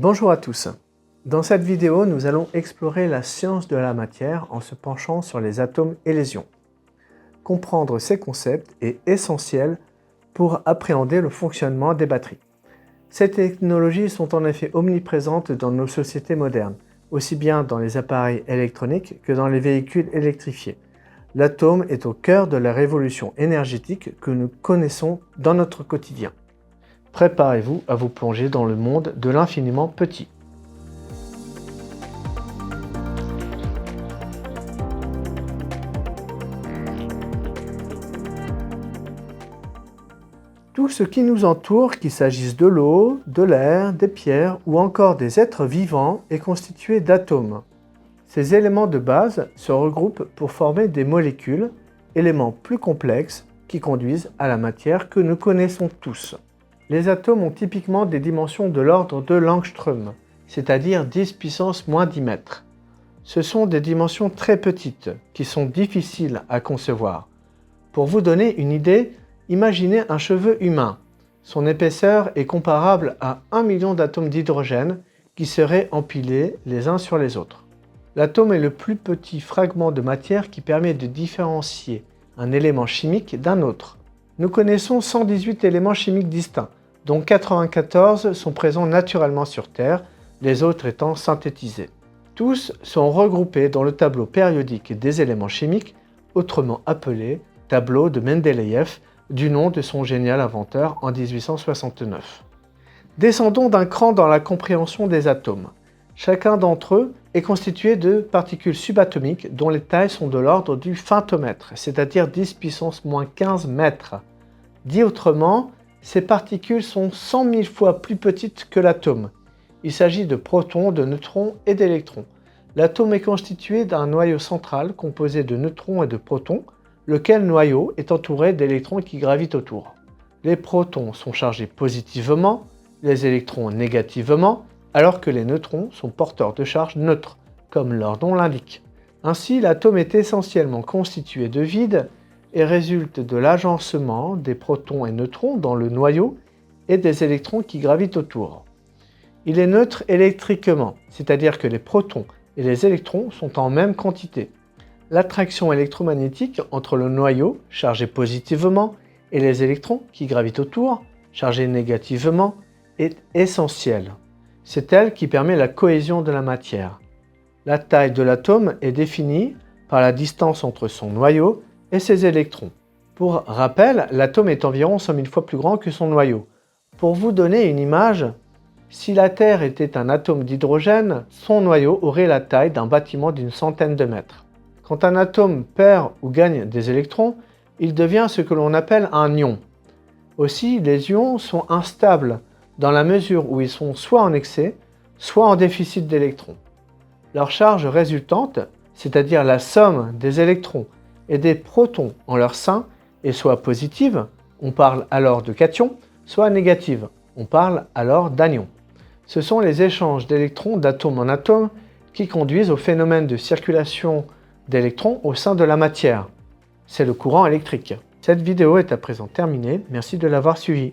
Bonjour à tous. Dans cette vidéo, nous allons explorer la science de la matière en se penchant sur les atomes et les ions. Comprendre ces concepts est essentiel pour appréhender le fonctionnement des batteries. Ces technologies sont en effet omniprésentes dans nos sociétés modernes, aussi bien dans les appareils électroniques que dans les véhicules électrifiés. L'atome est au cœur de la révolution énergétique que nous connaissons dans notre quotidien. Préparez-vous à vous plonger dans le monde de l'infiniment petit. Tout ce qui nous entoure, qu'il s'agisse de l'eau, de l'air, des pierres ou encore des êtres vivants, est constitué d'atomes. Ces éléments de base se regroupent pour former des molécules, éléments plus complexes qui conduisent à la matière que nous connaissons tous. Les atomes ont typiquement des dimensions de l'ordre de l'angstrom, c'est-à-dire 10 puissance moins 10 mètres. Ce sont des dimensions très petites, qui sont difficiles à concevoir. Pour vous donner une idée, imaginez un cheveu humain. Son épaisseur est comparable à 1 million d'atomes d'hydrogène qui seraient empilés les uns sur les autres. L'atome est le plus petit fragment de matière qui permet de différencier un élément chimique d'un autre. Nous connaissons 118 éléments chimiques distincts, dont 94 sont présents naturellement sur Terre, les autres étant synthétisés. Tous sont regroupés dans le tableau périodique des éléments chimiques, autrement appelé tableau de Mendeleïev, du nom de son génial inventeur en 1869. Descendons d'un cran dans la compréhension des atomes. Chacun d'entre eux est constitué de particules subatomiques dont les tailles sont de l'ordre du femtomètre, c'est-à-dire 10 puissance moins 15 mètres. Dit autrement, ces particules sont 100 000 fois plus petites que l'atome. Il s'agit de protons, de neutrons et d'électrons. L'atome est constitué d'un noyau central composé de neutrons et de protons, lequel noyau est entouré d'électrons qui gravitent autour. Les protons sont chargés positivement, les électrons négativement, alors que les neutrons sont porteurs de charges neutres, comme leur nom l'indique. Ainsi, l'atome est essentiellement constitué de vide et résulte de l'agencement des protons et neutrons dans le noyau et des électrons qui gravitent autour. Il est neutre électriquement, c'est-à-dire que les protons et les électrons sont en même quantité. L'attraction électromagnétique entre le noyau, chargé positivement, et les électrons qui gravitent autour, chargés négativement, est essentielle. C'est elle qui permet la cohésion de la matière. La taille de l'atome est définie par la distance entre son noyau et ses électrons. Pour rappel, l'atome est environ 100 000 fois plus grand que son noyau. Pour vous donner une image, si la Terre était un atome d'hydrogène, son noyau aurait la taille d'un bâtiment d'une centaine de mètres. Quand un atome perd ou gagne des électrons, il devient ce que l'on appelle un ion. Aussi, les ions sont instables dans la mesure où ils sont soit en excès, soit en déficit d'électrons. Leur charge résultante, c'est-à-dire la somme des électrons et des protons en leur sein, est soit positive, on parle alors de cation, soit négative, on parle alors d'anion. Ce sont les échanges d'électrons d'atome en atome qui conduisent au phénomène de circulation d'électrons au sein de la matière. C'est le courant électrique. Cette vidéo est à présent terminée, merci de l'avoir suivie.